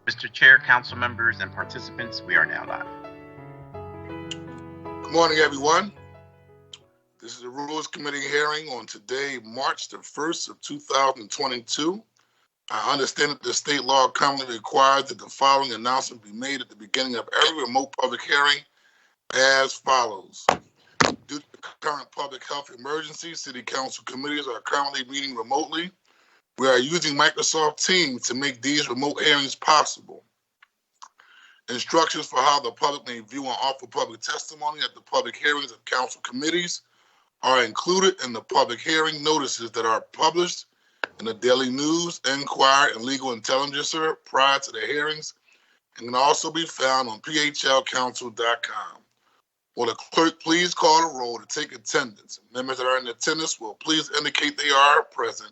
Mr. Chair, council members, and participants, we are now live. Good morning, everyone. This is the Rules Committee hearing on today, March the 1st of 2022. I understand that the state law currently requires that the following announcement be made at the beginning of every remote public hearing as follows. Due to the current public health emergency, city council committees are currently meeting remotely. We are using Microsoft Teams to make these remote hearings possible. Instructions for how the public may view and offer public testimony at the public hearings of council committees are included in the public hearing notices that are published in the Daily News, Enquirer, and Legal Intelligencer prior to the hearings, and can also be found on phlcouncil.com. Will the clerk please call the roll to take attendance? Members that are in attendance will please indicate they are present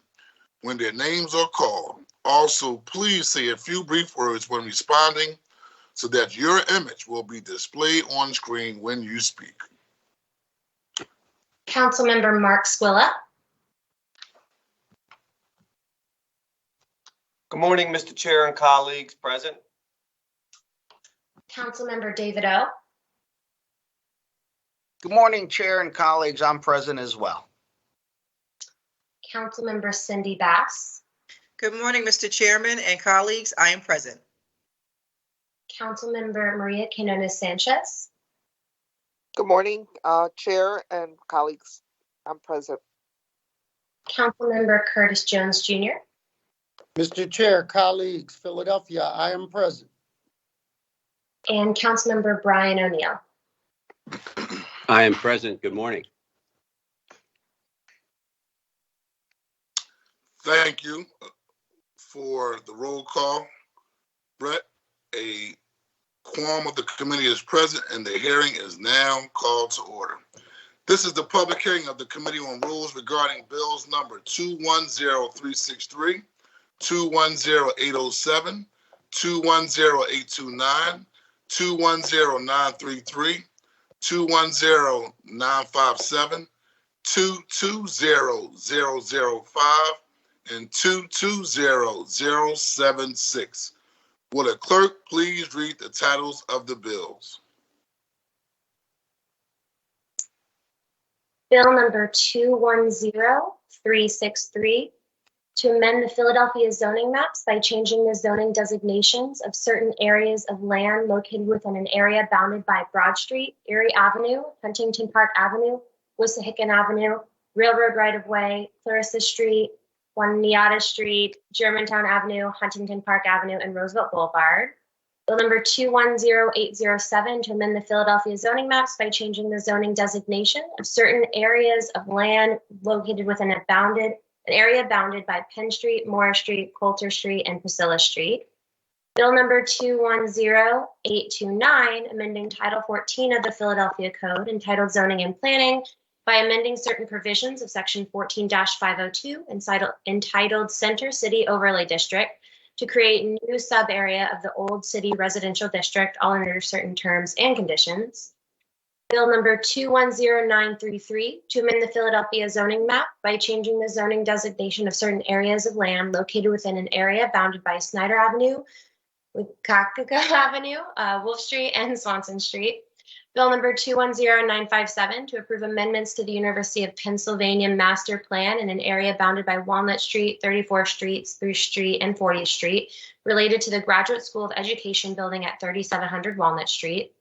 when their names are called. Also, please say a few brief words when responding so that your image will be displayed on screen when you speak. Councilmember Mark Squilla. Good morning, Mr. Chair and colleagues present. Councilmember David O. Good morning, Chair and colleagues. I'm present as well. Councilmember Cindy Bass. Good morning, Mr. Chairman and colleagues. I am present. Councilmember Maria Quinones Sanchez. Good morning, Chair and colleagues. I'm present. Councilmember Curtis Jones Jr. Mr. Chair, colleagues, Philadelphia, I am present. And Councilmember Brian O'Neill. I am present. Good morning. Thank you for the roll call. Brett, a quorum of the committee is present and the hearing is now called to order. This is the public hearing of the Committee on Rules regarding bills number 210363, 210807, 210829, 210933, 210957, 220005, and 220076. Will the clerk please read the titles of the bills? Bill number 210363, to amend the Philadelphia zoning maps by changing the zoning designations of certain areas of land located within an area bounded by Broad Street, Erie Avenue, Huntington Park Avenue, Wissahickon Avenue, Railroad Right-of-Way, Clarissa Street, Juniata Street, Germantown Avenue, Huntington Park Avenue, and Roosevelt Boulevard. Bill number 210807, to amend the Philadelphia zoning maps by changing the zoning designation of certain areas of land located within an area bounded by Penn Street, Morris Street, Coulter Street, and Priscilla Street. Bill number 210829, amending Title 14 of the Philadelphia Code entitled Zoning and Planning by amending certain provisions of Section 14-502 entitled Center City Overlay District to create a new sub-area of the Old City Residential District, all under certain terms and conditions. Bill number 210933, to amend the Philadelphia zoning map by changing the zoning designation of certain areas of land located within an area bounded by Snyder Avenue, Wissahickon Avenue, Wolf Street, and Swanson Street. Bill number 210957, to approve amendments to the University of Pennsylvania Master Plan in an area bounded by Walnut Street, 34th Street, Spruce Street, and 40th Street, related to the Graduate School of Education building at 3700 Walnut Street.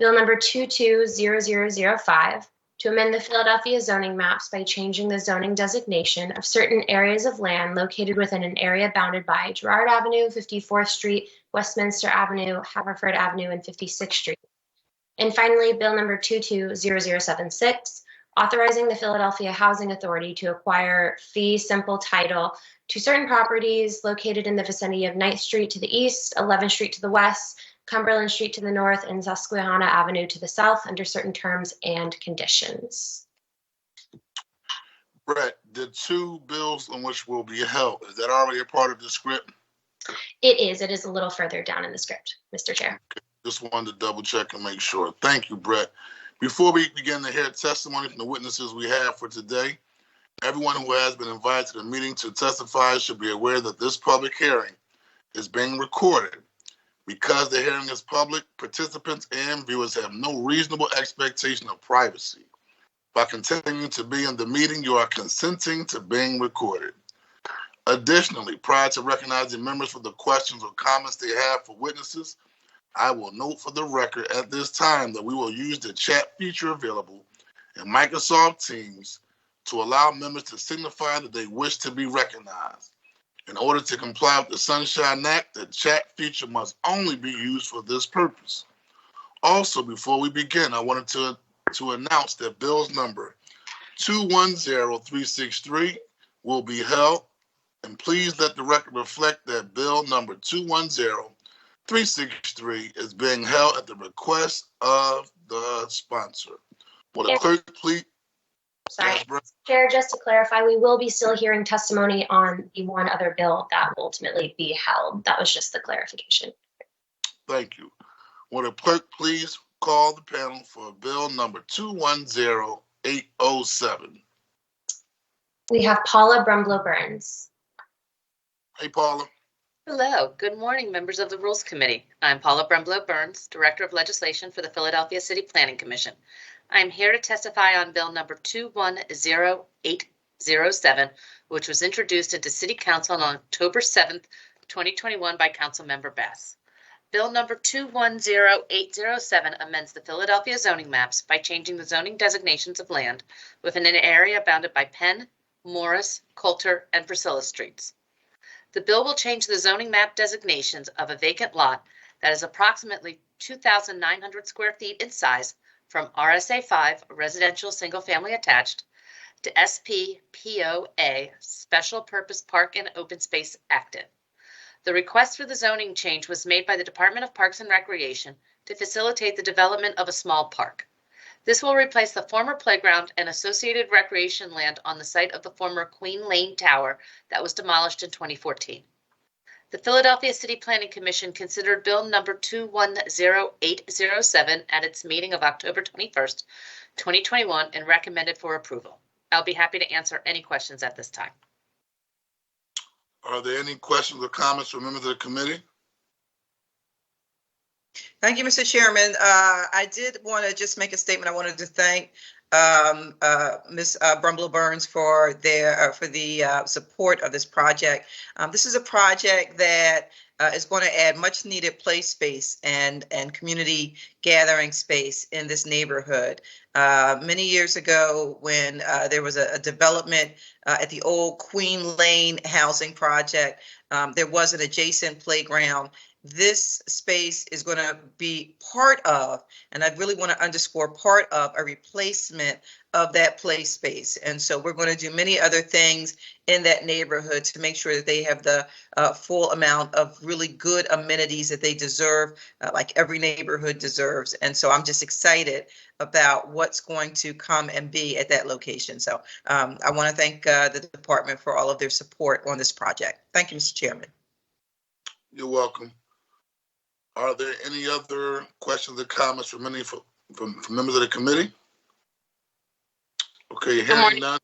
Bill number 220005, to amend the Philadelphia zoning maps by changing the zoning designation of certain areas of land located within an area bounded by Girard Avenue, 54th Street, Westminster Avenue, Haverford Avenue, and 56th Street. And finally, Bill number 220076, authorizing the Philadelphia Housing Authority to acquire fee simple title to certain properties located in the vicinity of 9th Street to the east, 11th Street to the west, Cumberland Street to the north, and Susquehanna Avenue to the south under certain terms and conditions. Brett, the two bills on which will be held, is that already a part of the script? It is. It is a little further down in the script, Mr. Chair. Okay. Just wanted to double check and make sure. Thank you, Brett. Before we begin to hear testimony from the witnesses we have for today, everyone who has been invited to the meeting to testify should be aware that this public hearing is being recorded. Because the hearing is public, participants and viewers have no reasonable expectation of privacy. By continuing to be in the meeting, you are consenting to being recorded. Additionally, prior to recognizing members for the questions or comments they have for witnesses, I will note for the record at this time that we will use the chat feature available in Microsoft Teams to allow members to signify that they wish to be recognized. In order to comply with the Sunshine Act, the chat feature must only be used for this purpose. Also, before we begin, I wanted to announce that bills number 210363 will be held, and please let the record reflect that bill number 210363 is being held at the request of the sponsor. Will the clerk please? Sorry, Chair, just to clarify, we will be still hearing testimony on the one other bill that will ultimately be held. That was just the clarification. Thank you. Will the clerk please call the panel for bill number 210807? We have Paula Bremblo Burns. Hey, Paula. Hello. Good morning, members of the Rules Committee. I'm Paula Bremblo Burns, Director of Legislation for the Philadelphia City Planning Commission. I'm here to testify on bill number 210807, which was introduced into City Council on October 7th, 2021 by Councilmember Bass. Bill number 210807 amends the Philadelphia zoning maps by changing the zoning designations of land within an area bounded by Penn, Morris, Coulter, and Priscilla Streets. The bill will change the zoning map designations of a vacant lot that is approximately 2,900 square feet in size from RSA 5, residential single family attached, to SPPOA, special purpose park and open space active. The request for the zoning change was made by the Department of Parks and Recreation to facilitate the development of a small park. This will replace the former playground and associated recreation land on the site of the former Queen Lane Tower that was demolished in 2014. The Philadelphia City Planning Commission considered bill number 210807 at its meeting of October 21st, 2021 and recommended for approval. I'll be happy to answer any questions at this time. Are there any questions or comments from members of the committee? Thank you, Mr. Chairman. I did want to just make a statement. I wanted to thank Ms. Bremblo Burns for the support of this project. This is a project that is going to add much needed play space and community gathering space in this neighborhood. Many years ago, when there was a development at the old Queen Lane housing project, there was an adjacent playground. This space is going to be part of, and I really want to underscore, part of a replacement of that play space. And so we're going to do many other things in that neighborhood to make sure that they have the full amount of really good amenities that they deserve, like every neighborhood deserves. And so I'm just excited about what's going to come and be at that location. So I want to thank the department for all of their support on this project. Thank you, Mr. Chairman. You're welcome. Are there any other questions or comments from members of the committee? Okay, hearing none.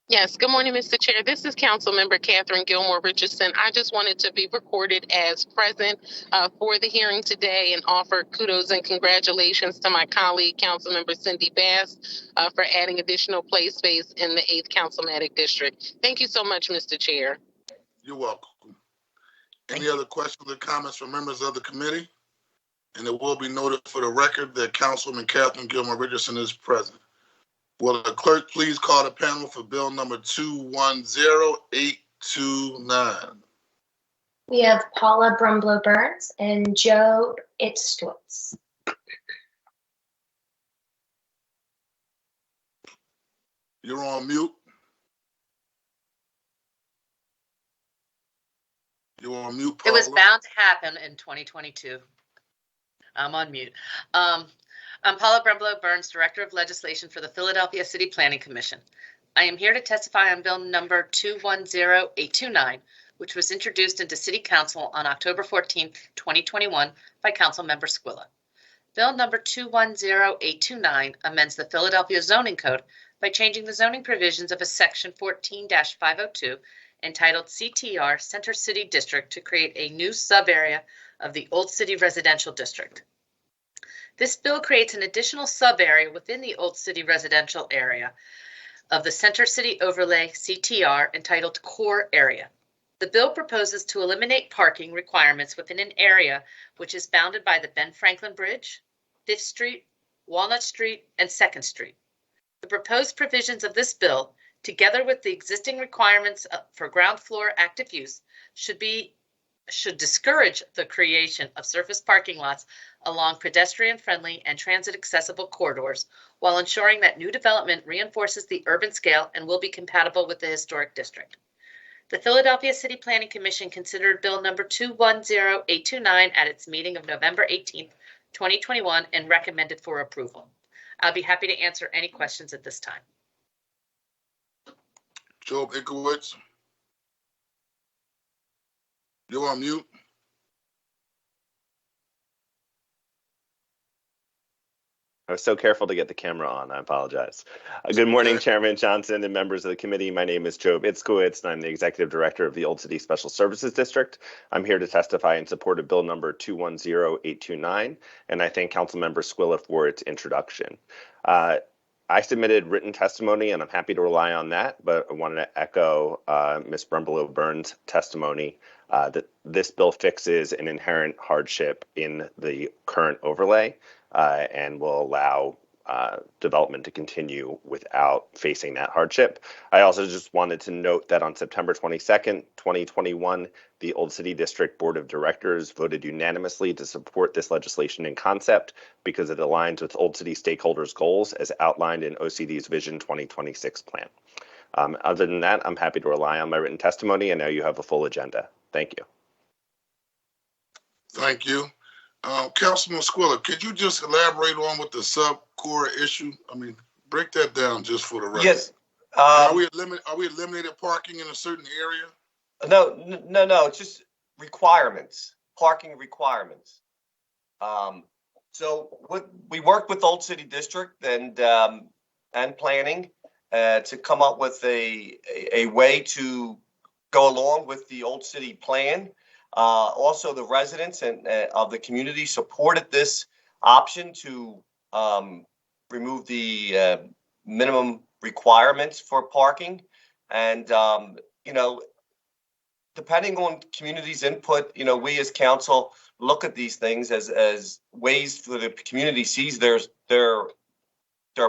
Yes, good morning, Mr. Chair. This is Councilmember Catherine Gilmore Richardson. I just wanted to be recorded as present for the hearing today and offer kudos and congratulations to my colleague, Councilmember Cindy Bass, for adding additional play space in the 8th Councilmanic District. Thank you so much, Mr. Chair. You're welcome. Any other questions or comments from members of the committee? And it will be noted for the record that Councilwoman Catherine Gilmore Richardson is present. Will the clerk please call the panel for bill number 210829? We have Paula Bremblo Burns and Joe Itztwitz. You're on mute. You're on mute, Paula. It was bound to happen in 2022. I'm on mute. I'm Paula Bremblo Burns, Director of Legislation for the Philadelphia City Planning Commission. I am here to testify on bill number 210829, which was introduced into City Council on October 14th, 2021 by Councilmember Squilla. Bill number 210829 amends the Philadelphia Zoning Code by changing the zoning provisions of a section 14-502 entitled CTR Center City District to create a new sub-area of the Old City Residential District. This bill creates an additional sub-area within the Old City Residential area of the Center City Overlay CTR entitled Core Area. The bill proposes to eliminate parking requirements within an area which is bounded by the Ben Franklin Bridge, 5th Street, Walnut Street, and 2nd Street. The proposed provisions of this bill, together with the existing requirements for ground floor active use, should discourage the creation of surface parking lots along pedestrian-friendly and transit-accessible corridors, while ensuring that new development reinforces the urban scale and will be compatible with the historic district. The Philadelphia City Planning Commission considered Bill number 210829 at its meeting of November 18th, 2021, and recommended for approval. I'll be happy to answer any questions at this time. Job Ickowitz. You're on mute. I was so careful to get the camera on. I apologize. Good morning, Chairman Johnson and members of the committee. My name is Job Itzkowitz, and I'm the Executive Director of the Old City Special Services District. I'm here to testify in support of Bill number 210829, and I thank Councilmember Squilla for its introduction. I submitted written testimony, and I'm happy to rely on that, but I wanted to echo Ms. Bremblo Burns' testimony that this bill fixes an inherent hardship in the current overlay and will allow development to continue without facing that hardship. I also just wanted to note that on September 22nd, 2021, the Old City District Board of Directors voted unanimously to support this legislation in concept because it aligns with Old City stakeholders' goals as outlined in OCD's Vision 2026 plan. Other than that, I'm happy to rely on my written testimony, and now you have a full agenda. Thank you. Thank you. Councilman Squilla, could you just elaborate on what the sub-core issue? I mean, break that down just for the record. Yes. Are we eliminated parking in a certain area? No. It's just requirements, parking requirements. So we worked with Old City District and planning to come up with a way to go along with the Old City plan. Also, the residents and of the community supported this option to remove the minimum requirements for parking. And, depending on community's input, we as council look at these things as ways for the community sees their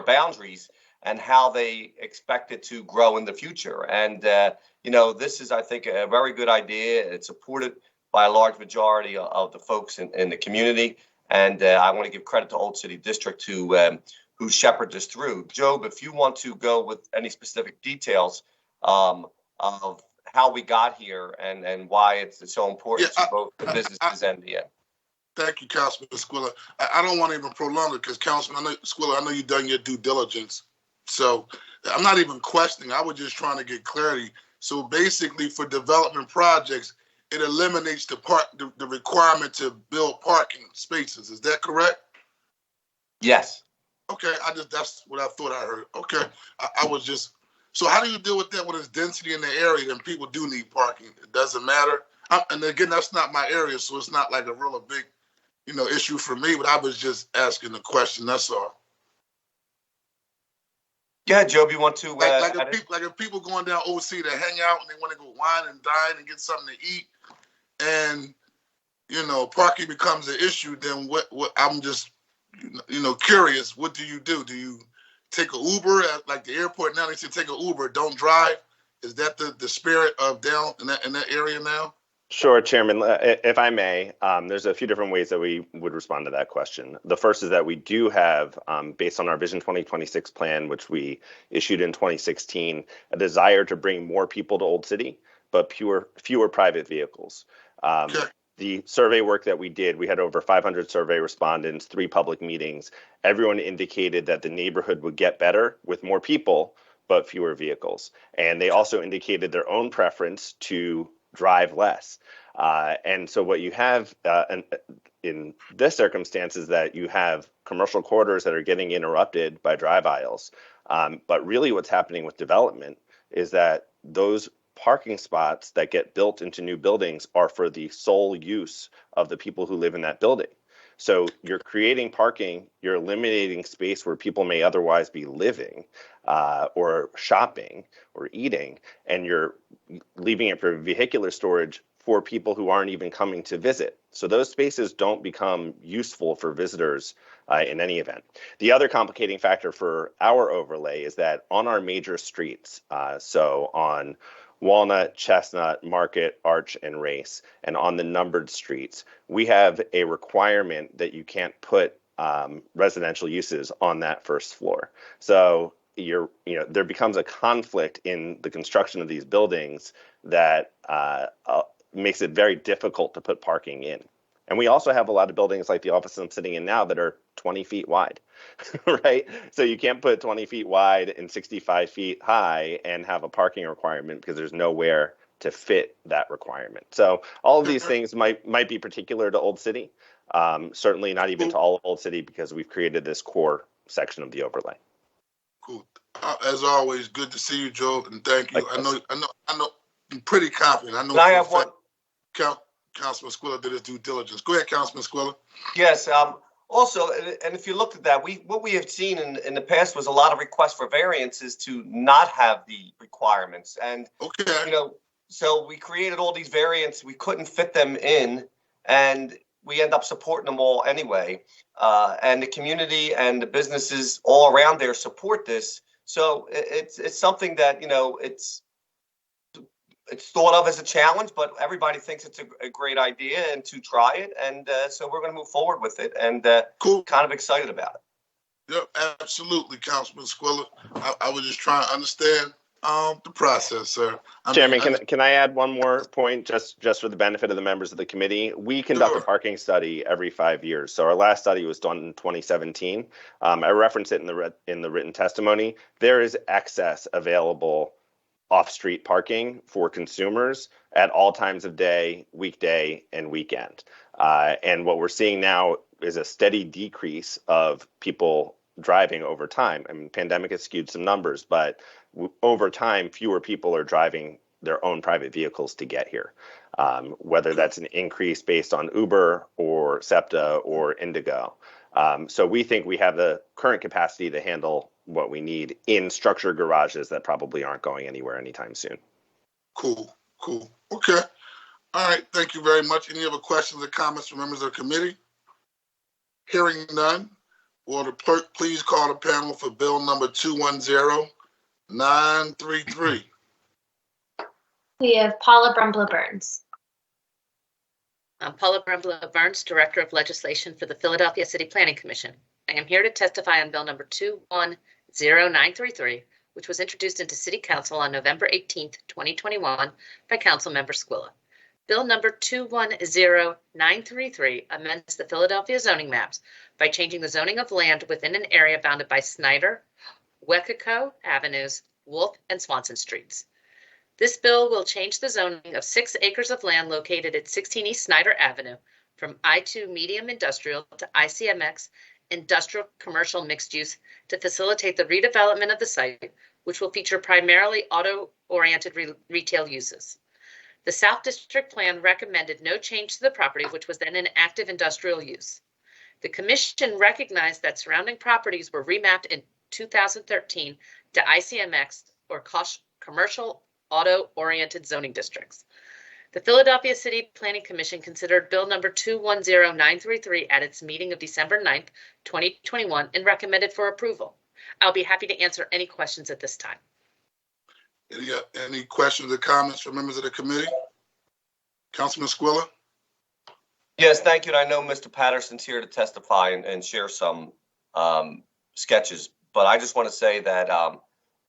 boundaries and how they expect it to grow in the future. And, this is, I think, a very good idea. It's supported by a large majority of the folks in the community. And I want to give credit to Old City District who shepherded this through. Job, if you want to go with any specific details of how we got here and why it's so important to both the businesses and the end. Thank you, Councilman Squilla. I don't want to even prolong it because, Councilman Squilla, I know you've done your due diligence. So I'm not even questioning. I was just trying to get clarity. So basically, for development projects, it eliminates the requirement to build parking spaces. Is that correct? Yes. Okay, that's what I thought I heard. Okay, I was just, so how do you deal with that when there's density in the area and people do need parking? It doesn't matter. And again, that's not my area, so it's not like a real big, issue for me, but I was just asking the question, that's all. Yeah, Job, you want to? If people going down OC to hang out and they want to go wine and dine and get something to eat, and parking becomes an issue, then what I'm just curious, what do you do? Do you take an Uber at like the airport now? They say take an Uber, don't drive. Is that the spirit of down in that area now? Sure, Chairman. If I may, there's a few different ways that we would respond to that question. The first is that we do have, based on our Vision 2026 plan, which we issued in 2016, a desire to bring more people to Old City, but fewer private vehicles. The survey work that we did, we had over 500 survey respondents, 3 public meetings. Everyone indicated that the neighborhood would get better with more people, but fewer vehicles. And they also indicated their own preference to drive less. And so what you have in this circumstance is that you have commercial corridors that are getting interrupted by drive aisles. But really what's happening with development is that those parking spots that get built into new buildings are for the sole use of the people who live in that building. So you're creating parking, you're eliminating space where people may otherwise be living or shopping or eating, and you're leaving it for vehicular storage for people who aren't even coming to visit. So those spaces don't become useful for visitors in any event. The other complicating factor for our overlay is that on our major streets, so on Walnut, Chestnut, Market, Arch, and Race, and on the numbered streets, we have a requirement that you can't put residential uses on that first floor. So there becomes a conflict in the construction of these buildings that makes it very difficult to put parking in. And we also have a lot of buildings like the office I'm sitting in now that are 20 feet wide, right? So you can't put 20 feet wide and 65 feet high and have a parking requirement because there's nowhere to fit that requirement. So all of these things might be particular to Old City, certainly not even to all of Old City because we've created this core section of the overlay. Cool. As always, good to see you, Joe, and thank you. I know. I'm pretty confident. I know. Can I have one? Councilman Squilla did his due diligence. Go ahead, Councilman Squilla. Yes. Also, and if you looked at that, what we have seen in the past was a lot of requests for variances to not have the requirements, and so we created all these variants. We couldn't fit them in, and we end up supporting them all anyway. And the community and the businesses all around there support this. So it's something that it's thought of as a challenge, but everybody thinks it's a great idea and to try it. And so we're going to move forward with it and cool. Kind of excited about it. Yep, absolutely, Councilman Squilla. I was just trying to understand the process, sir. Chairman, can I add one more point just for the benefit of the members of the committee? We conduct a parking study every 5 years. So our last study was done in 2017. I reference it in the written testimony. There is excess available off-street parking for consumers at all times of day, weekday, and weekend. And what we're seeing now is a steady decrease of people driving over time. I mean, pandemic has skewed some numbers, but over time, fewer people are driving their own private vehicles to get here, whether that's an increase based on Uber or SEPTA or Indigo. So we think we have the current capacity to handle what we need in structured garages that probably aren't going anywhere anytime soon. Cool. Okay. All right. Thank you very much. Any other questions or comments from members of the committee? Hearing none, will the clerk please call the panel for bill number 210933. We have Paula Bremblo Burns. I'm Paula Bremblo Burns, Director of Legislation for the Philadelphia City Planning Commission. I am here to testify on bill number 210933, which was introduced into City Council on November 18th, 2021 by Councilmember Squilla. Bill number 210933 amends the Philadelphia zoning maps by changing the zoning of land within an area bounded by Snyder, Wissahickon Avenues, Wolf, and Swanson Streets. This bill will change the zoning of 6 acres of land located at 16 East Snyder Avenue from I2 medium industrial to ICMX industrial commercial mixed use to facilitate the redevelopment of the site, which will feature primarily auto-oriented retail uses. The South District Plan recommended no change to the property, which was then in active industrial use. The Commission recognized that surrounding properties were remapped in 2013 to ICMX or commercial auto-oriented zoning districts. The Philadelphia City Planning Commission considered bill number 210933 at its meeting of December 9th, 2021 and recommended for approval. I'll be happy to answer any questions at this time. Any questions or comments from members of the committee? Councilman Squilla? Yes, thank you. And I know Mr. Patterson's here to testify and share some sketches, but I just want to say that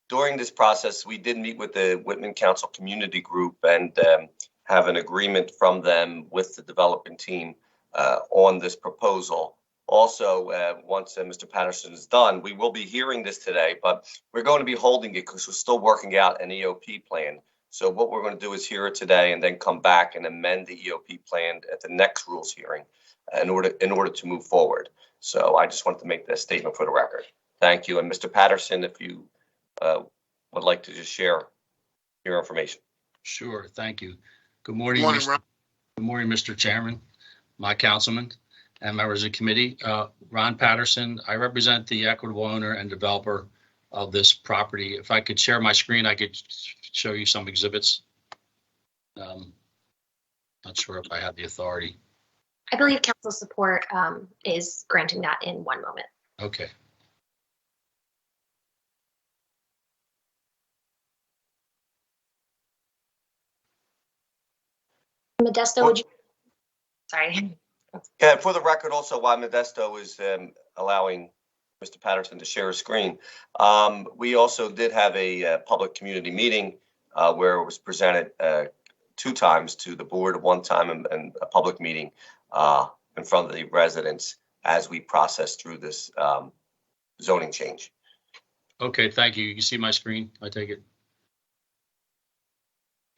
during this process, we did meet with the Whitman Council Community Group and have an agreement from them with the development team on this proposal. Also, once Mr. Patterson is done, we will be hearing this today, but we're going to be holding it because we're still working out an EOP plan. So what we're going to do is hear it today and then come back and amend the EOP plan at the next rules hearing in order to move forward. So I just wanted to make that statement for the record. Thank you. And Mr. Patterson, if you would like to just share your information. Sure, thank you. Good morning, Morning, Mr. Ron. Good morning, Mr. Chairman, my councilman, and members of the committee. Ron Patterson, I represent the equitable owner and developer of this property. If I could share my screen, I could show you some exhibits. Not sure if I have the authority. I believe council support is granting that in one moment. Okay. Modesto, would you? Sorry. Yeah, for the record, also, while Modesto is allowing Mr. Patterson to share a screen, we also did have a public community meeting where it was presented 2 times to the board, one time and a public meeting in front of the residents as we process through this zoning change. Okay, thank you. You can see my screen, I take it?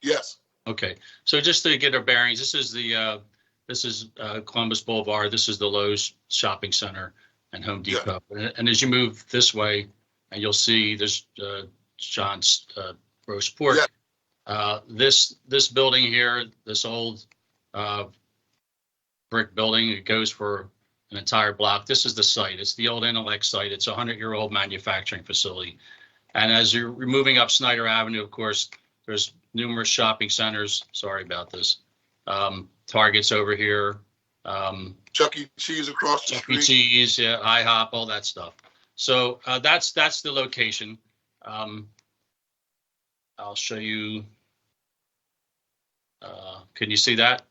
Yes. Okay, so just to get our bearings, this is Columbus Boulevard. This is the Lowe's Shopping Center and Home Depot. Yeah. And as you move this way, and you'll see there's John's roast pork. Yeah. This building here, this old brick building, it goes for an entire block. This is the site. It's the old Intellect site. It's a 100-year-old manufacturing facility. And as you're moving up Snyder Avenue, of course, there's numerous shopping centers. Sorry about this. Target's over here. Chuck E. Cheese across the street. Chuck E. Cheese, yeah, IHOP, all that stuff. So that's the location. I'll show you. Can you see that?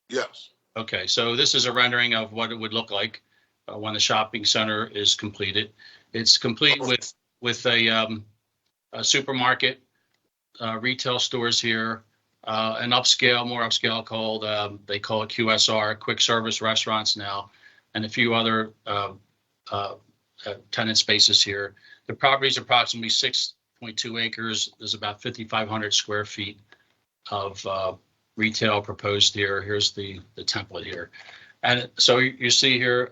Yes. Okay, so this is a rendering of what it would look like when the shopping center is completed. It's complete with a supermarket, retail stores here, an upscale, more upscale called, they call it QSR, quick service restaurants now, and a few other tenant spaces here. The property is approximately 6.2 acres. There's about 5,500 square feet of retail proposed here. Here's the template here. And so you see here,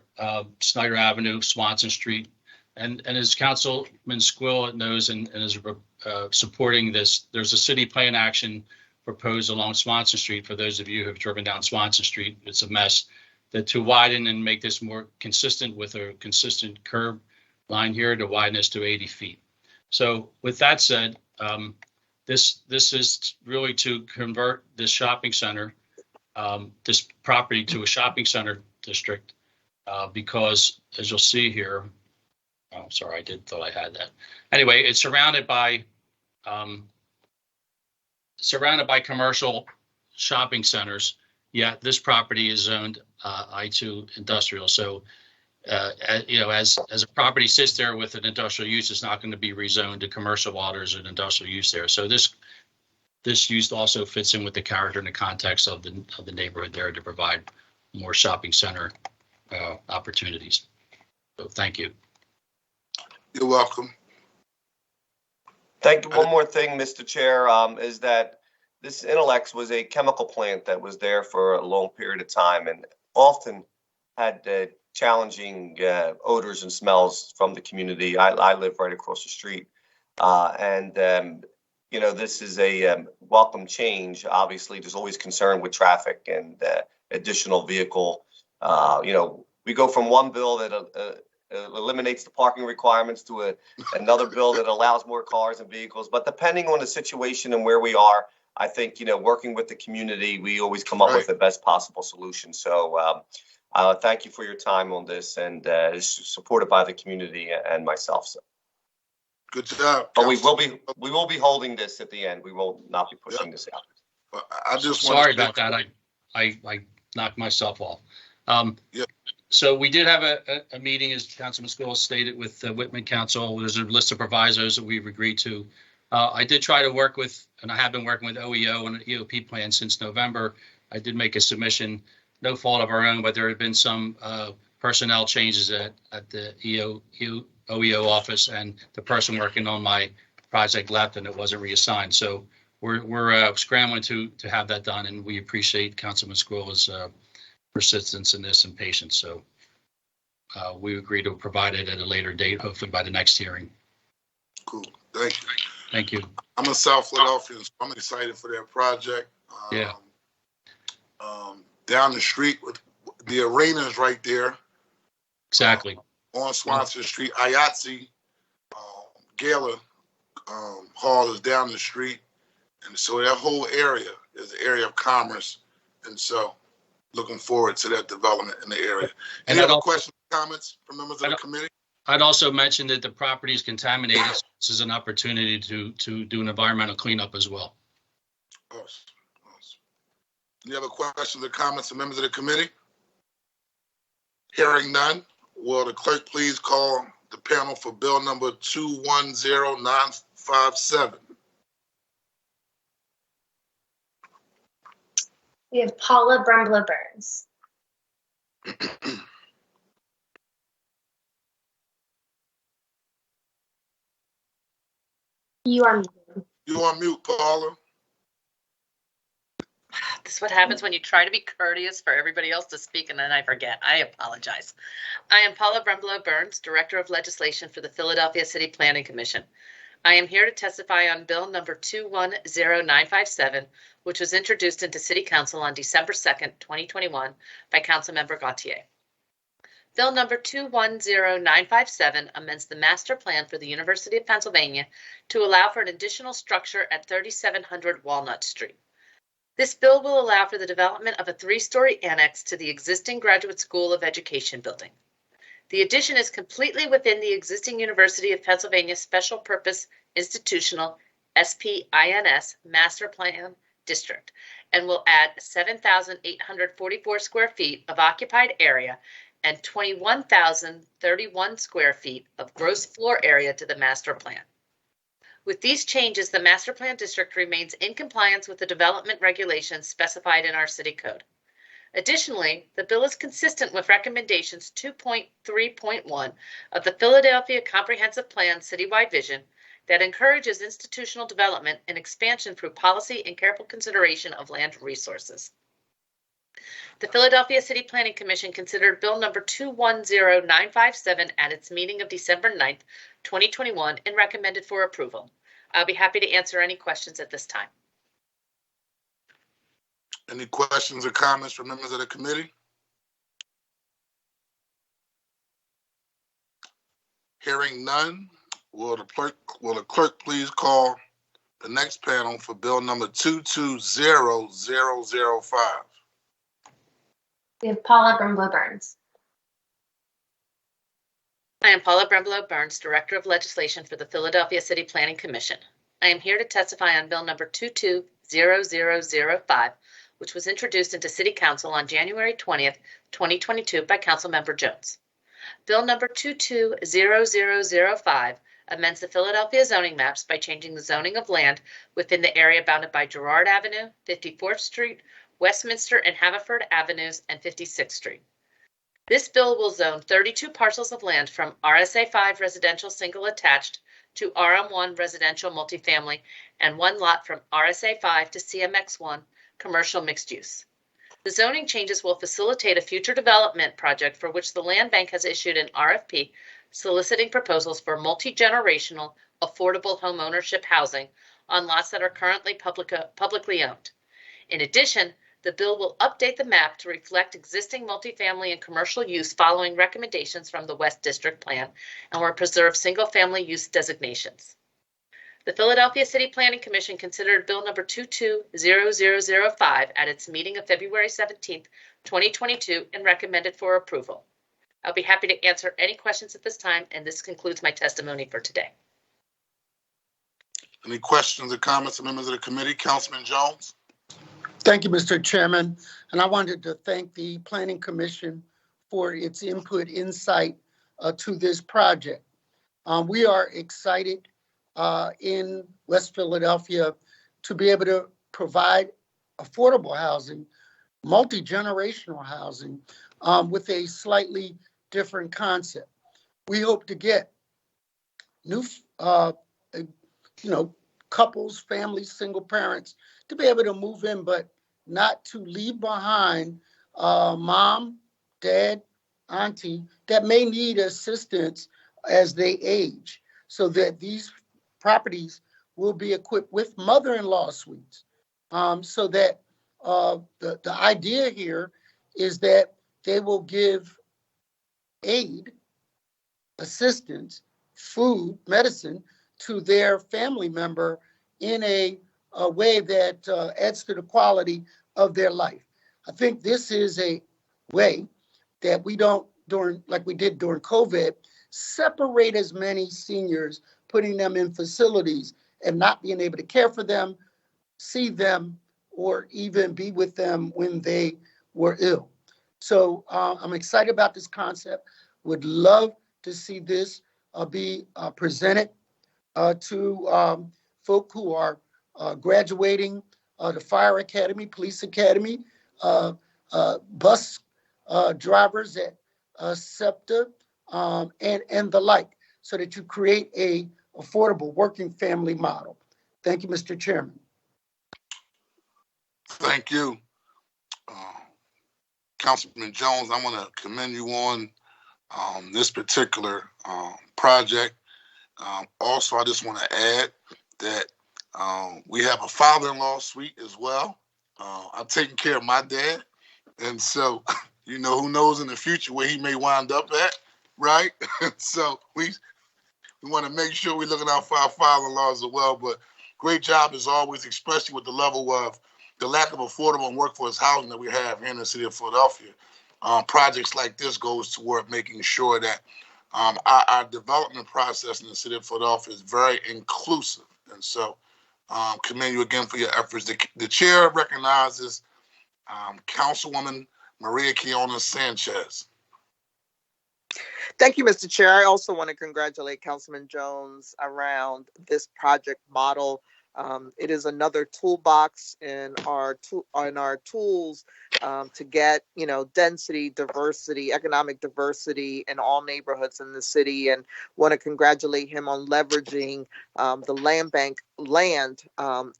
Snyder Avenue, Swanson Street, and as Councilman Squill knows and is supporting this, there's a city plan action proposed along Swanson Street. For those of you who have driven down Swanson Street, it's a mess. That to widen and make this more consistent with a consistent curb line here, to widen this to 80 feet. So with that said, this is really to convert this shopping center, this property to a shopping center district, because as you'll see here, oh, sorry, thought I had that. Anyway, it's surrounded by commercial shopping centers. Yet this property is zoned I2 industrial. So, as a property sits there with an industrial use, it's not going to be rezoned to commercial while there's an industrial use there. So this use also fits in with the character and the context of the neighborhood there to provide more shopping center opportunities. So thank you. You're welcome. Thank you. One more thing, Mr. Chair, is that this Intellect was a chemical plant that was there for a long period of time and often had challenging odors and smells from the community. I live right across the street. This is a welcome change. Obviously, there's always concern with traffic and additional vehicle. We go from one bill that eliminates the parking requirements to another bill that allows more cars and vehicles. But depending on the situation and where we are, I think, working with the community, we always come up with the best possible solution. So thank you for your time on this, and it's supported by the community and myself. So. Good job. But we will be holding this at the end. We will not be pushing this out. I just sorry about that. I knocked myself off. So we did have a meeting, as Councilman School stated, with the Whitman Council. There's a list of provisos that we've agreed to. I did try to work with, and I have been working with OEO on an EOP plan since November. I did make a submission, no fault of our own, but there have been some personnel changes at the OEO office, and the person working on my project left and it wasn't reassigned. So we're scrambling to have that done, and we appreciate Councilman Squill's persistence in this and patience. So we agree to provide it at a later date, hopefully by the next hearing. Cool. Thank you. Thank you. I'm a South Philadelphian, so I'm excited for that project. Yeah. Down the street with the arenas right there. Exactly. On Swanson Street, IATSE Gala Hall is down the street. And so that whole area is an area of commerce. And so looking forward to that development in the area. Any other questions, comments from members of the committee? I'd also mention that the property is contaminated. So this is an opportunity to do an environmental cleanup as well. Awesome. Any other questions or comments from members of the committee? Hearing none, will the clerk please call the panel for bill number 210957? We have Paula Bremblo Burns. You are muted. You on mute, Paula. This is what happens when you try to be courteous for everybody else to speak and then I forget. I apologize. I am Paula Bremblo Burns, Director of Legislation for the Philadelphia City Planning Commission. I am here to testify on Bill number 210957, which was introduced into City Council on December 2nd, 2021 by Councilmember Gautier. Bill number 210957 amends the master plan for the University of Pennsylvania to allow for an additional structure at 3700 Walnut Street. This bill will allow for the development of a 3-story annex to the existing Graduate School of Education building. The addition is completely within the existing University of Pennsylvania Special Purpose Institutional SPINS Master Plan District and will add 7,844 square feet of occupied area and 21,031 square feet of gross floor area to the master plan. With these changes, the master plan district remains in compliance with the development regulations specified in our city code. Additionally, the bill is consistent with recommendations 2.3.1 of the Philadelphia Comprehensive Plan Citywide Vision that encourages institutional development and expansion through policy and careful consideration of land resources. The Philadelphia City Planning Commission considered Bill number 210957 at its meeting of December 9th, 2021, and recommended for approval. I'll be happy to answer any questions at this time. Any questions or comments from members of the committee? Hearing none, will the clerk please call the next panel for bill number 220005? We have Paula Bremblo Burns. I am Paula Bremblo Burns, Director of Legislation for the Philadelphia City Planning Commission. I am here to testify on Bill number 220005, which was introduced into City Council on January 20th, 2022 by Councilmember Jones. Bill number 220005 amends the Philadelphia zoning maps by changing the zoning of land within the area bounded by Girard Avenue, 54th Street, Westminster and Haverford Avenues, and 56th Street. This bill will zone 32 parcels of land from RSA 5 residential single attached to RM1 residential multifamily and 1 lot from RSA 5 to CMX1 commercial mixed use. The zoning changes will facilitate a future development project for which the Land Bank has issued an RFP soliciting proposals for multi-generational affordable home ownership housing on lots that are currently publicly owned. In addition, the bill will update the map to reflect existing multifamily and commercial use following recommendations from the West District Plan and will preserve single-family use designations. The Philadelphia City Planning Commission considered Bill number 220005 at its meeting of February 17th, 2022 and recommended for approval. I'll be happy to answer any questions at this time, and this concludes my testimony for today. Any questions or comments from members of the committee? Councilman Jones? Thank you, Mr. Chairman. And I wanted to thank the Planning Commission for its insight to this project. We are excited in West Philadelphia to be able to provide affordable housing, multi-generational housing with a slightly different concept. We hope to get new, couples, families, single parents to be able to move in, but not to leave behind mom, dad, auntie that may need assistance as they age, so that these properties will be equipped with mother-in-law suites. So that the idea here is that they will give aid, assistance, food, medicine to their family member in a way that adds to the quality of their life. I think this is a way that we don't, like we did during COVID, separate as many seniors, putting them in facilities and not being able to care for them, see them, or even be with them when they were ill. So I'm excited about this concept. Would love to see this be presented to folk who are graduating the fire academy, police academy, bus drivers at SEPTA, and the like, so that you create a affordable working family model. Thank you, Mr. Chairman. Thank you. Councilman Jones, I want to commend you on this particular project. Also, I just want to add that we have a father-in-law suite as well. I'm taking care of my dad, and so who knows in the future where he may wind up at, right? So we want to make sure we're looking out for our father-in-laws as well. But great job as always, especially with the level of the lack of affordable and workforce housing that we have here in the city of Philadelphia. Projects like this goes toward making sure that our development process in the city of Philadelphia is very inclusive. And so commend you again for your efforts. The chair recognizes Councilwoman Maria Kiona Sanchez. Thank you, Mr. Chair. I also want to congratulate Councilman Jones around this project model. It is another toolbox in our tools to get, density, diversity, economic diversity in all neighborhoods in the city, and want to congratulate him on leveraging the land bank land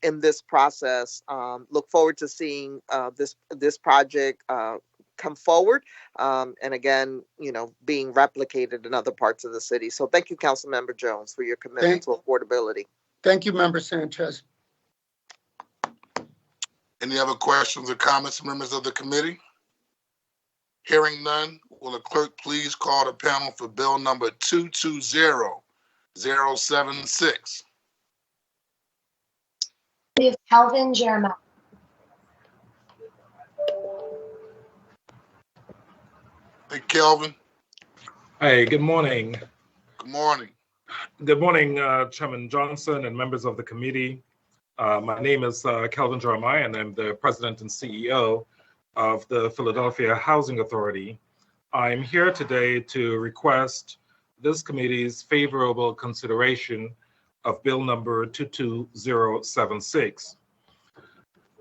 in this process. Look forward to seeing this project come forward, and again, being replicated in other parts of the city. So thank you, Councilmember Jones, for your commitment to affordability. Thank you, Member Sanchez. Any other questions or comments, members of the committee? Hearing none, will the clerk please call the panel for bill number 220076? We have Calvin Jeremiah. Hey, Kelvin. Hey, good morning. Good morning. Good morning, Chairman Johnson and members of the committee. My name is Calvin Jeremiah, and I'm the president and CEO of the Philadelphia Housing Authority. I'm here today to request this committee's favorable consideration of bill number 22076.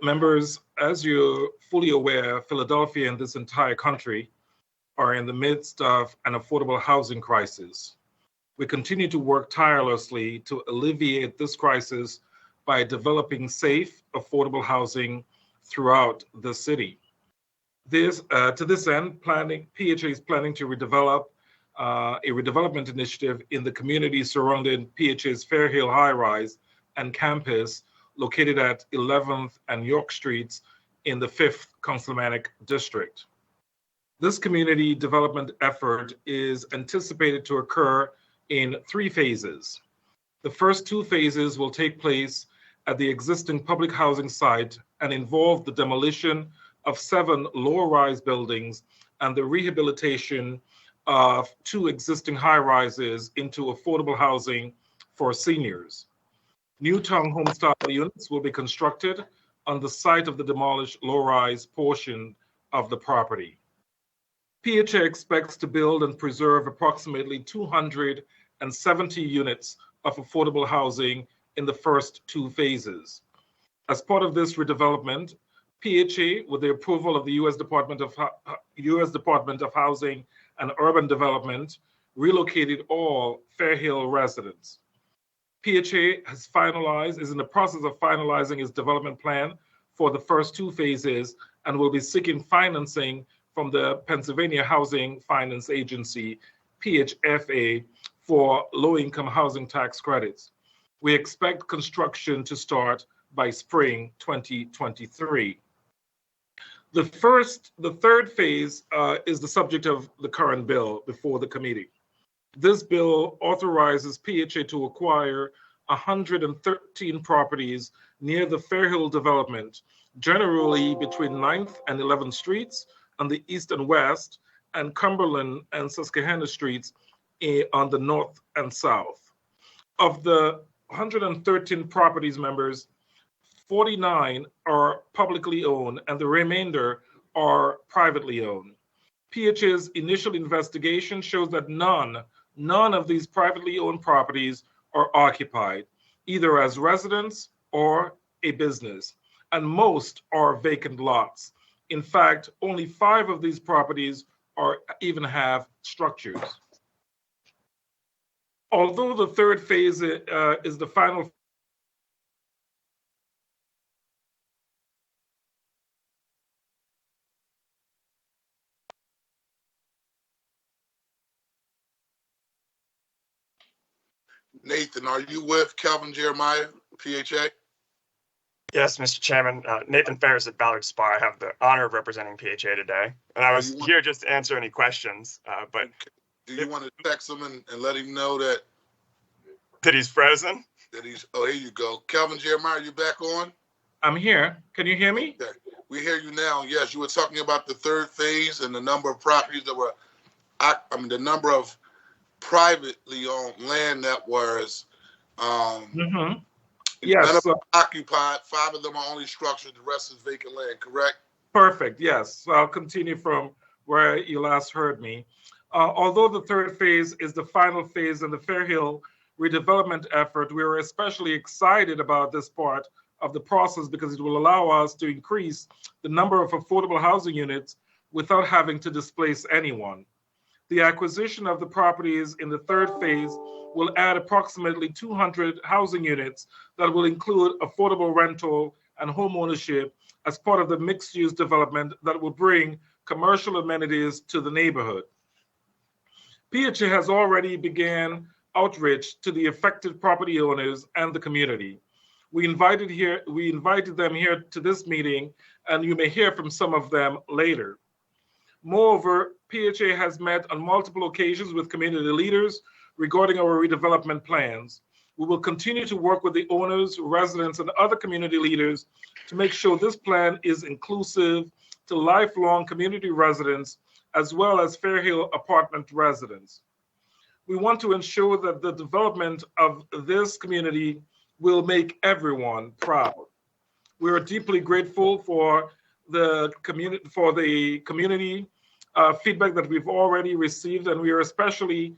Members, as you're fully aware, Philadelphia and this entire country are in the midst of an affordable housing crisis. We continue to work tirelessly to alleviate this crisis by developing safe, affordable housing throughout the city. To this end, PHA is planning to redevelop a redevelopment initiative in the community surrounding PHA's Fair Hill High Rise and campus located at 11th and York Streets in the 5th Councilmanic District. This community development effort is anticipated to occur in 3 phases. The first 2 phases will take place at the existing public housing site and involve the demolition of 7 low-rise buildings and the rehabilitation of 2 existing high-rises into affordable housing for seniors. New townhome-style units will be constructed on the site of the demolished low-rise portion of the property. PHA expects to build and preserve approximately 270 units of affordable housing in the first 2 phases. As part of this redevelopment, PHA, with the approval of the U.S. Department of Housing and Urban Development, relocated all Fair Hill residents. PHA is in the process of finalizing its development plan for the first 2 phases and will be seeking financing from the Pennsylvania Housing Finance Agency, PHFA, for low-income housing tax credits. We expect construction to start by spring 2023. The third phase is the subject of the current bill before the committee. This bill authorizes PHA to acquire 113 properties near the Fairhill development, generally between 9th and 11th Streets on the east and west, and Cumberland and Susquehanna Streets on the north and south. Of the 113 properties, members, 49 are publicly owned and the remainder are privately owned. PHA's initial investigation shows that none of these privately owned properties are occupied, either as residence or a business, and most are vacant lots. In fact, only 5 of these properties even have structures. Although the third phase is the final Nathan, are you with Calvin Jeremiah, PHA? Yes, Mr. Chairman. Nathan Ferris at Ballard Spa. I have the honor of representing PHA today. And I was here just to answer any questions, but... Do you want to text him and let him know that he's frozen? Oh, here you go. Calvin Jeremiah, you back on? I'm here. Can you hear me? Okay. We hear you now. Yes, you were talking about the third phase and the number of properties that were, the number of privately owned land that was yes, occupied. 5 of them are only structured. The rest is vacant land, correct? Perfect, yes. So I'll continue from where you last heard me. Although the third phase is the final phase in the Fairhill redevelopment effort, we are especially excited about this part of the process because it will allow us to increase the number of affordable housing units without having to displace anyone. The acquisition of the properties in the third phase will add approximately 200 housing units that will include affordable rental and home ownership as part of the mixed-use development that will bring commercial amenities to the neighborhood. PHA has already began outreach to the affected property owners and the community. We invited them here to this meeting, and you may hear from some of them later. Moreover, PHA has met on multiple occasions with community leaders regarding our redevelopment plans. We will continue to work with the owners, residents, and other community leaders to make sure this plan is inclusive to lifelong community residents as well as Fairhill apartment residents. We want to ensure that the development of this community will make everyone proud. We are deeply grateful for the community feedback that we've already received, and we are especially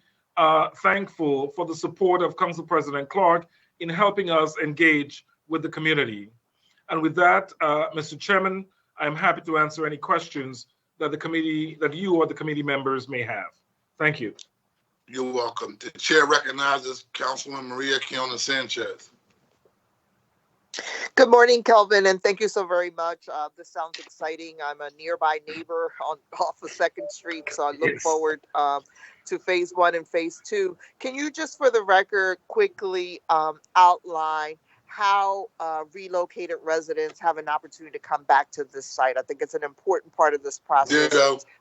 thankful for the support of Council President Clark in helping us engage with the community. And with that, Mr. Chairman, I'm happy to answer any questions that you or the committee members may have. Thank you. You're welcome. The chair recognizes Councilwoman Maria Kiona Sanchez. Good morning, Kelvin, and thank you so very much. This sounds exciting. I'm a nearby neighbor off of 2nd Street, so I look forward to phase 1 and phase 2. Can you just, for the record, quickly outline how relocated residents have an opportunity to come back to this site? I think it's an important part of this process.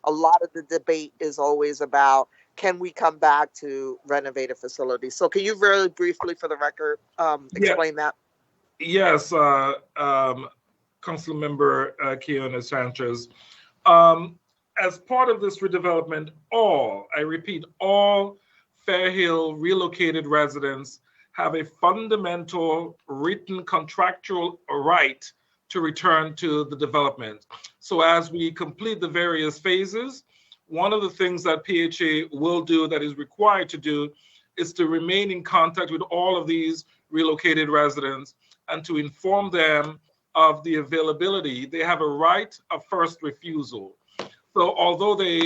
A lot of the debate is always about, can we come back to renovate a facility? So can you very briefly, for the record, explain that? Yes, Councilmember Kiona Sanchez. As part of this redevelopment, all Fairhill relocated residents have a fundamental written contractual right to return to the development. So as we complete the various phases, one of the things that PHA will do, that is required to do, is to remain in contact with all of these relocated residents and to inform them of the availability. They have a right of first refusal. So although they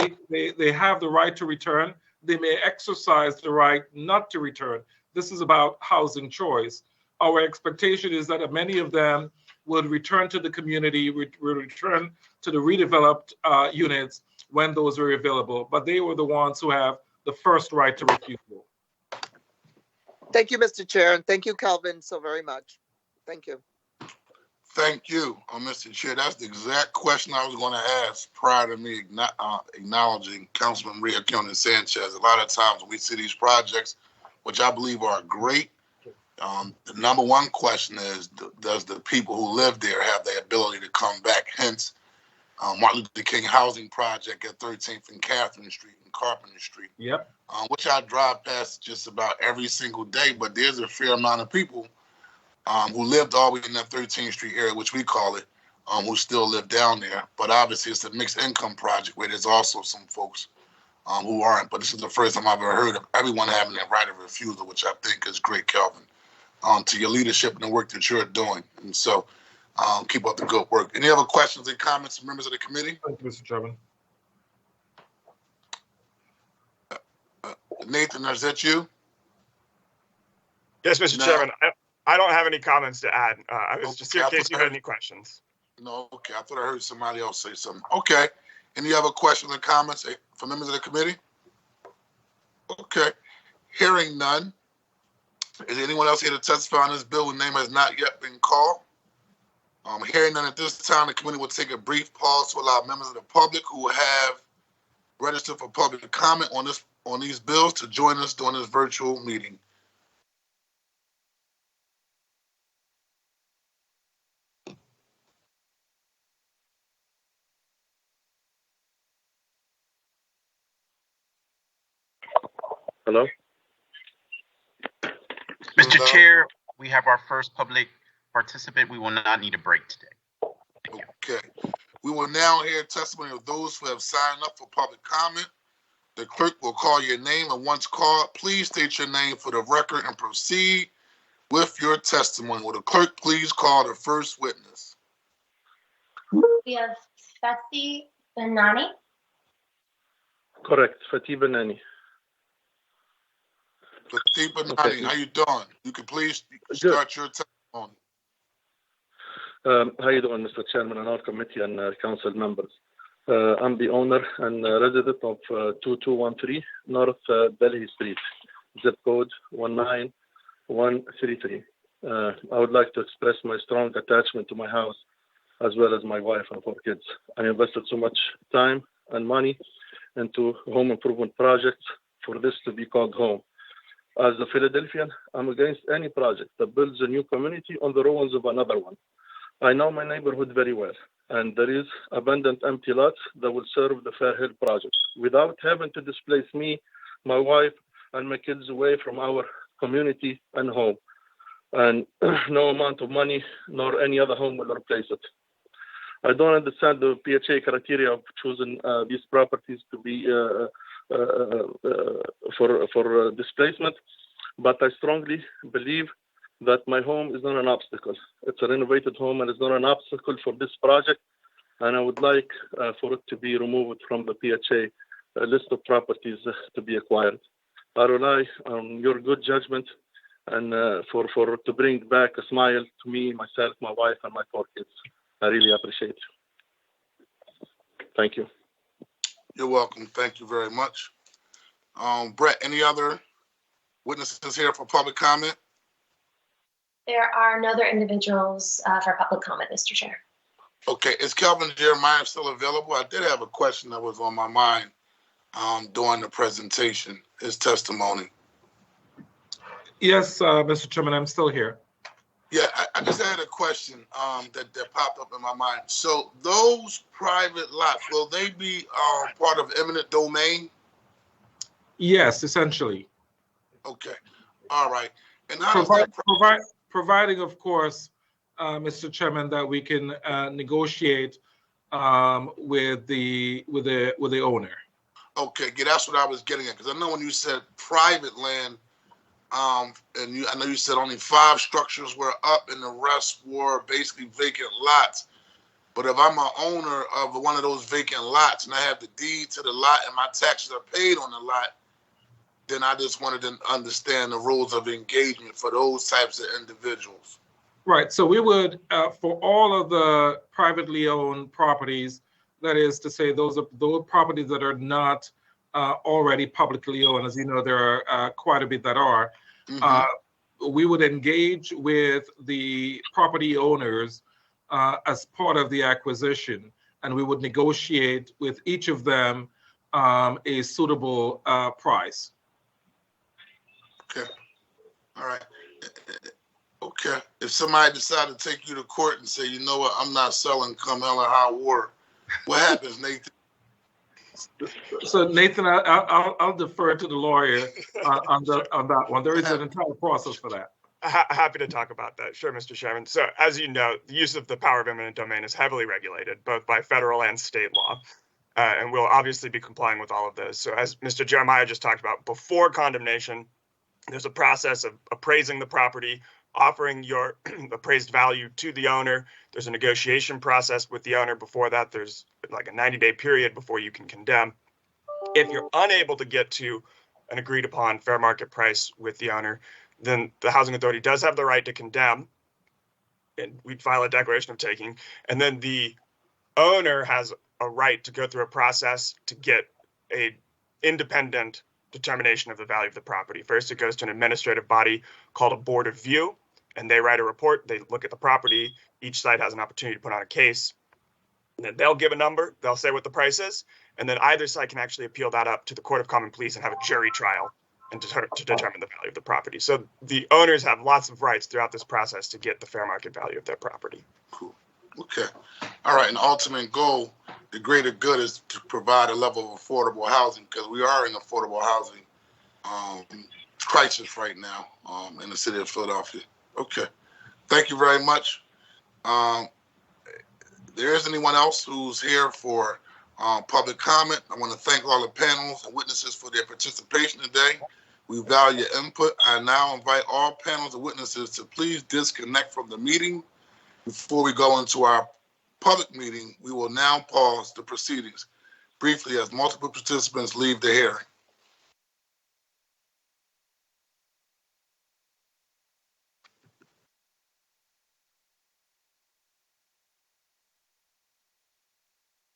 have the right to return, they may exercise the right not to return. This is about housing choice. Our expectation is that many of them would return to the community, will return to the redeveloped units when those are available, but they were the ones who have the first right to refusal. Thank you, Mr. Chair, and thank you, Kelvin, so very much. Thank you. Thank you, Mr. Chair. That's the exact question I was going to ask prior to me acknowledging Councilman Wissahickon Sanchez. A lot of times when we see these projects, which I believe are great, the number one question is, does the people who live there have the ability to come back? Hence, Martin Luther King Housing Project at 13th and Catherine Street and Carpenter Street. Yep. Which I drive past just about every single day, but there's a fair amount of people who lived all the way in that 13th Street area, which we call it, who still live down there. But obviously it's a mixed income project where there's also some folks who aren't. But this is the first time I've ever heard of everyone having that right of refusal, which I think is great, Kelvin, to your leadership and the work that you're doing. And so keep up the good work. Any other questions and comments from members of the committee? Thank you, Mr. Chairman. Nathan, is that you? Yes, Mr. Chairman. I don't have any comments to add. I was just here in case you had any questions. No, okay. I thought I heard somebody else say something. Okay. Any other questions or comments from members of the committee? Okay. Hearing none. Is anyone else here to testify on this bill whose name has not yet been called? Hearing none at this time, the committee will take a brief pause to allow members of the public who have registered for public comment on these bills to join us during this virtual meeting. Hello? Mr. Chair, we have our first public participant. We will not need a break today. Okay. We will now hear testimony of those who have signed up for public comment. The clerk will call your name, and once called, please state your name for the record and proceed with your testimony. Will the clerk please call the first witness? We have Fatih Benani. Correct, Fatih Benani. Fatih Benani, how you doing? You can please start your testimony. How you doing, Mr. Chairman and our committee and council members? I'm the owner and resident of 2213 North Delhi Street, zip code 19133. I would like to express my strong attachment to my house as well as my wife and 4 kids. I invested so much time and money into home improvement projects for this to be called home. As a Philadelphian, I'm against any project that builds a new community on the ruins of another one. I know my neighborhood very well, and there is abundant empty lots that will serve the Fair Hill project without having to displace me, my wife, and my kids away from our community and home. And no amount of money nor any other home will replace it. I don't understand the PHA criteria of choosing these properties to be for displacement, but I strongly believe that my home is not an obstacle. It's a renovated home and it's not an obstacle for this project, and I would like for it to be removed from the PHA list of properties to be acquired. I rely on your good judgment and to bring back a smile to me, myself, my wife, and my 4 kids. I really appreciate it. Thank you. You're welcome. Thank you very much. Brett, any other witnesses here for public comment? There are no other individuals for public comment, Mr. Chair. Okay, is Kelvin Jeremiah still available? I did have a question that was on my mind during the presentation, his testimony. Yes, Mr. Chairman, I'm still here. Yeah, I just had a question that popped up in my mind. So those private lots, will they be part of eminent domain? Yes, essentially. Okay, all right. And how does that providing, of course, Mr. Chairman, that we can negotiate with the owner. Okay, yeah, that's what I was getting at, because I know when you said private land, I know you said only 5 structures were up and the rest were basically vacant lots. But if I'm an owner of one of those vacant lots and I have the deed to the lot and my taxes are paid on the lot, then I just wanted to understand the rules of engagement for those types of individuals. Right. So we would, for all of the privately owned properties, that is to say, those properties that are not already publicly owned. As you know, there are quite a bit that are. we would engage with the property owners as part of the acquisition, and we would negotiate with each of them a suitable price. Okay. All right. Okay. If somebody decided to take you to court and say, you know what, I'm not selling come hell or high water, what happens, Nathan? So Nathan, I'll defer to the lawyer on that one. There is an entire process for that. Happy to talk about that. Sure, Mr. Chairman. So as you know, the use of the power of eminent domain is heavily regulated, both by federal and state law. And we'll obviously be complying with all of those. So as Mr. Jeremiah just talked about, before condemnation, there's a process of appraising the property, offering your appraised value to the owner. There's a negotiation process with the owner. Before that, there's like a 90-day period before you can condemn. If you're unable to get to an agreed upon fair market price with the owner, then the housing authority does have the right to condemn, and we'd file a declaration of taking. And then the owner has a right to go through a process to get a independent determination of the value of the property. First, it goes to an administrative body called a board of view, and they write a report. They look at the property. Each side has an opportunity to put on a case. And then they'll give a number. They'll say what the price is. And then either side can actually appeal that up to the Court of Common Pleas and have a jury trial and to determine the value of the property. So the owners have lots of rights throughout this process to get the fair market value of their property. Cool. Okay. All right. And the ultimate goal, the greater good, is to provide a level of affordable housing, because we are in affordable housing crisis right now in the city of Philadelphia. Okay. Thank you very much. There is anyone else who's here for public comment? I want to thank all the panels and witnesses for their participation today. We value your input. I now invite all panels and witnesses to please disconnect from the meeting. Before we go into our public meeting, we will now pause the proceedings briefly as multiple participants leave the hearing.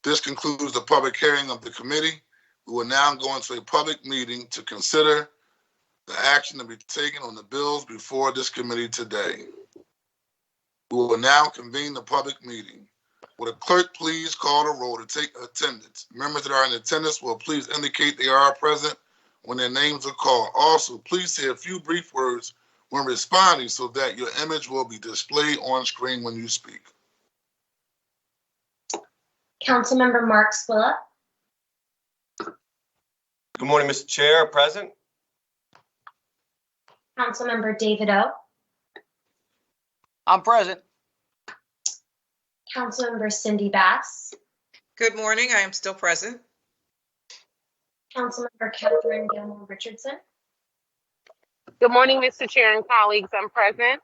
This concludes the public hearing of the committee. We will now go into a public meeting to consider the action to be taken on the bills before this committee today. We will now convene the public meeting. Will the clerk please call the roll to take attendance? Members that are in attendance will please indicate they are present when their names are called. Also, please say a few brief words when responding so that your image will be displayed on screen when you speak. Councilmember Mark Squilla. Good morning, Mr. Chair. Present. Councilmember David O. I'm present. Councilmember Cindy Bass. Good morning. I am still present. Councilmember Catherine Gilmore Richardson. Good morning, Mr. Chair and colleagues. I'm present.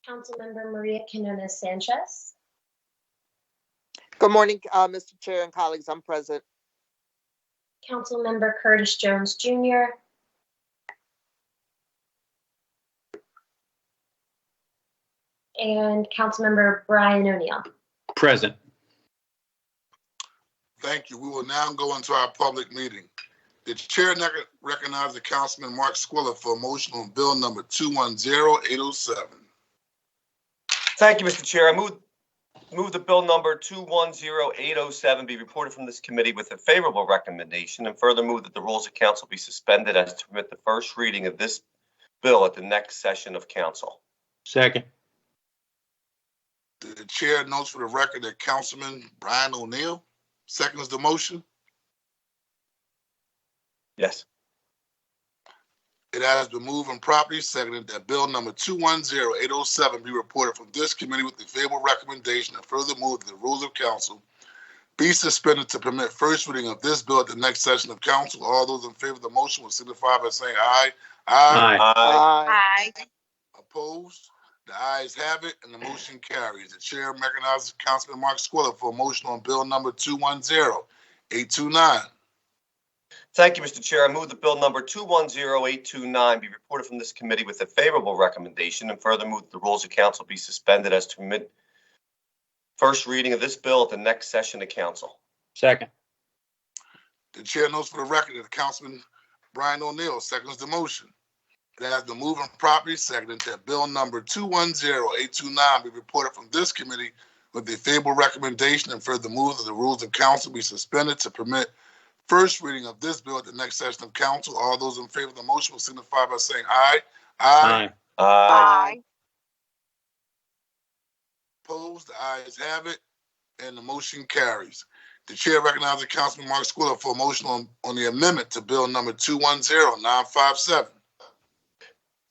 Councilmember Maria Quinones Sanchez. Good morning, Mr. Chair and colleagues. I'm present. Councilmember Curtis Jones Jr. And Councilmember Brian O'Neill. Present. Thank you. We will now go into our public meeting. The chair recognizes Councilman Mark Squilla for a motion on bill number 210807. Thank you, Mr. Chair. I move that bill number 210807 be reported from this committee with a favorable recommendation, and further move that the rules of council be suspended as to permit the first reading of this bill at the next session of council. Second. The chair notes for the record that Councilman Brian O'Neill seconds the motion. Yes. It has been moved and properly seconded that bill number 210807 be reported from this committee with the favorable recommendation, and further move that the rules of council be suspended to permit first reading of this bill at the next session of council. All those in favor of the motion will signify by saying aye. Aye. Aye. Opposed? The ayes have it, and the motion carries. The chair recognizes Councilman Mark Squilla for a motion on bill number 210829. Thank you, Mr. Chair. I move that bill number 210829 be reported from this committee with a favorable recommendation, and further move that the rules of council be suspended as to permit first reading of this bill at the next session of council. Second. The chair notes for the record that Councilman Brian O'Neill seconds the motion. It has been moved and properly seconded that bill number 210829 be reported from this committee with a favorable recommendation, and further move that the rules of council be suspended to permit first reading of this bill at the next session of council. All those in favor of the motion will signify by saying aye. Aye. Aye. Opposed? The ayes have it, and the motion carries. The chair recognizes Councilman Mark Squilla for a motion on the amendment to bill number 210957.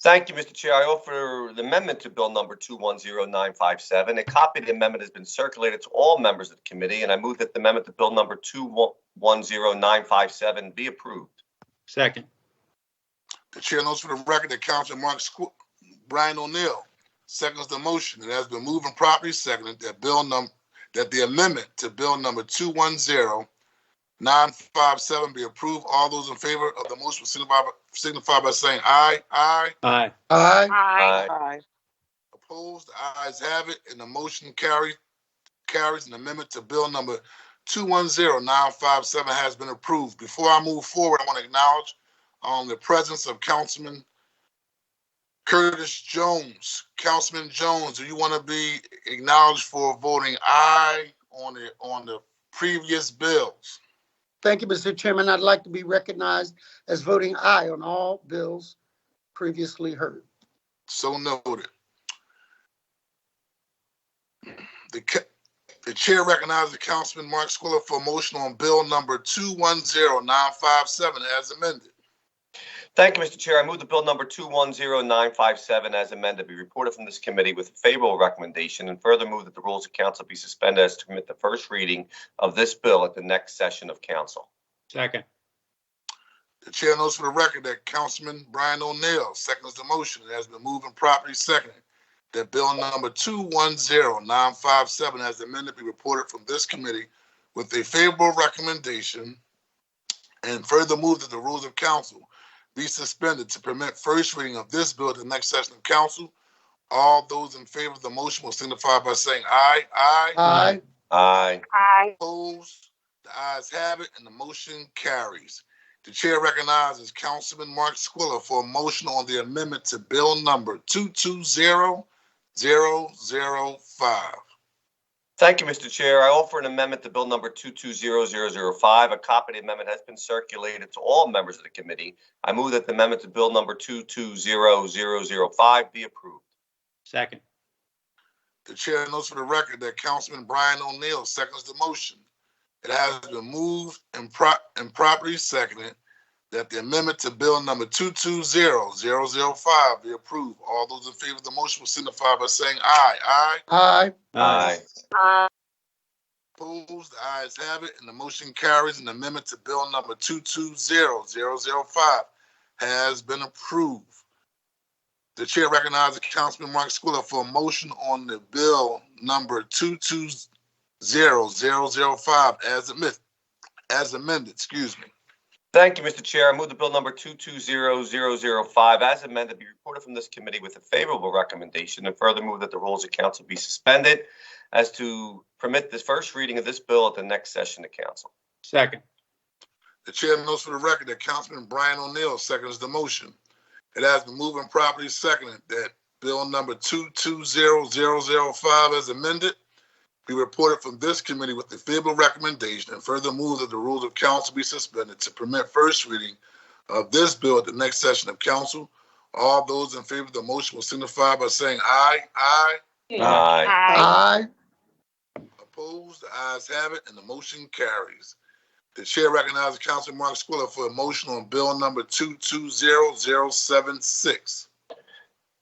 Thank you, Mr. Chair. I offer the amendment to bill number 210957. A copy of the amendment has been circulated to all members of the committee, and I move that the amendment to bill number 210957 be approved. Second. The chair notes for the record that Councilman Brian O'Neill seconds the motion. It has been moved and properly seconded that the amendment to bill number 210957 be approved. All those in favor of the motion will signify by saying aye. Aye. Aye. Aye. Aye. Opposed? The ayes have it, and the motion carries. An amendment to bill number 210957 has been approved. Before I move forward, I want to acknowledge the presence of Councilman Curtis Jones. Councilman Jones, do you want to be acknowledged for voting aye on the previous bills? Thank you, Mr. Chairman. I'd like to be recognized as voting aye on all bills previously heard. So noted. The chair recognizes Councilman Mark Squilla for a motion on bill number 210957 as amended. Thank you, Mr. Chair. I move the bill number 210957 as amended be reported from this committee with a favorable recommendation, and further move that the rules of council be suspended as to permit the first reading of this bill at the next session of council. Second. The chair notes for the record that Councilman Brian O'Neill seconds the motion. It has been moved and properly seconded that bill number 210957 as amended be reported from this committee with a favorable recommendation, and further move that the rules of council be suspended to permit first reading of this bill at the next session of council. All those in favor of the motion will signify by saying aye. Aye. Aye. Aye. Aye. Opposed? The ayes have it, and the motion carries. The chair recognizes Councilman Mark Squilla for a motion on the amendment to bill number 220005. Thank you, Mr. Chair. I offer an amendment to bill number 220005. A copy of the amendment has been circulated to all members of the committee. I move that the amendment to bill number 220005 be approved. Second. The chair notes for the record that Councilman Brian O'Neill seconds the motion. It has been moved and properly seconded that the amendment to bill number 220005 be approved. All those in favor of the motion will signify by saying aye. Aye. Aye. Aye. Opposed? The ayes have it, and the motion carries. An amendment to bill number 220005 has been approved. The chair recognizes Councilman Mark Squilla for a motion on the bill number 220005 as amended. Excuse me. Thank you, Mr. Chair. I move the bill number 220005 as amended be reported from this committee with a favorable recommendation, and further move that the rules of council be suspended as to permit the first reading of this bill at the next session of council. Second. The chair notes for the record that Councilman Brian O'Neill seconds the motion. It has been moved and properly seconded that bill number 220005 as amended be reported from this committee with a favorable recommendation, and further move that the rules of council be suspended to permit first reading of this bill at the next session of council. All those in favor of the motion will signify by saying aye. Aye. Aye. Aye. Opposed? The ayes have it, and the motion carries. The chair recognizes Councilman Mark Squilla for a motion on bill number 220076.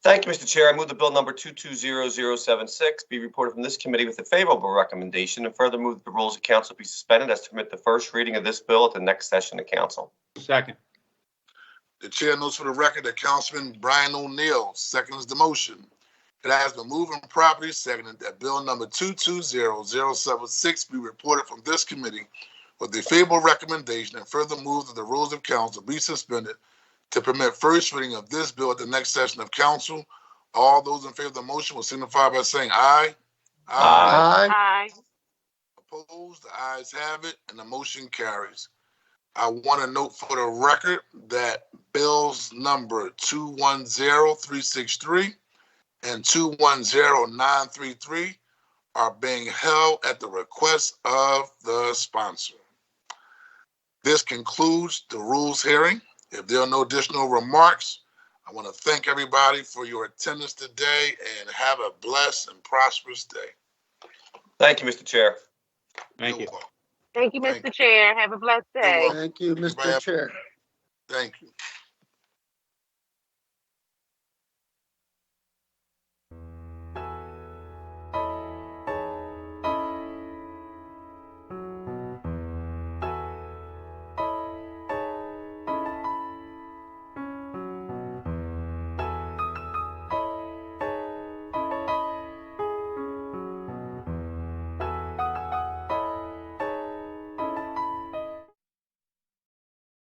Thank you, Mr. Chair. I move the bill number 220076 be reported from this committee with a favorable recommendation, and further move that the rules of council be suspended as to permit the first reading of this bill at the next session of council. Second. The chair notes for the record that Councilman Brian O'Neill seconds the motion. It has been moved and properly seconded that bill number 220076 be reported from this committee with a favorable recommendation, and further move that the rules of council be suspended to permit first reading of this bill at the next session of council. All those in favor of the motion will signify by saying aye. Aye. Opposed? The ayes have it, and the motion carries. I want to note for the record that bills number 210363 and 210933 are being held at the request of the sponsor. This concludes the rules hearing. If there are no additional remarks, I want to thank everybody for your attendance today and have a blessed and prosperous day. Thank you, Mr. Chair. Thank you. Thank you, Mr. Chair. Have a blessed day. Thank you, Mr. Chair. Thank you.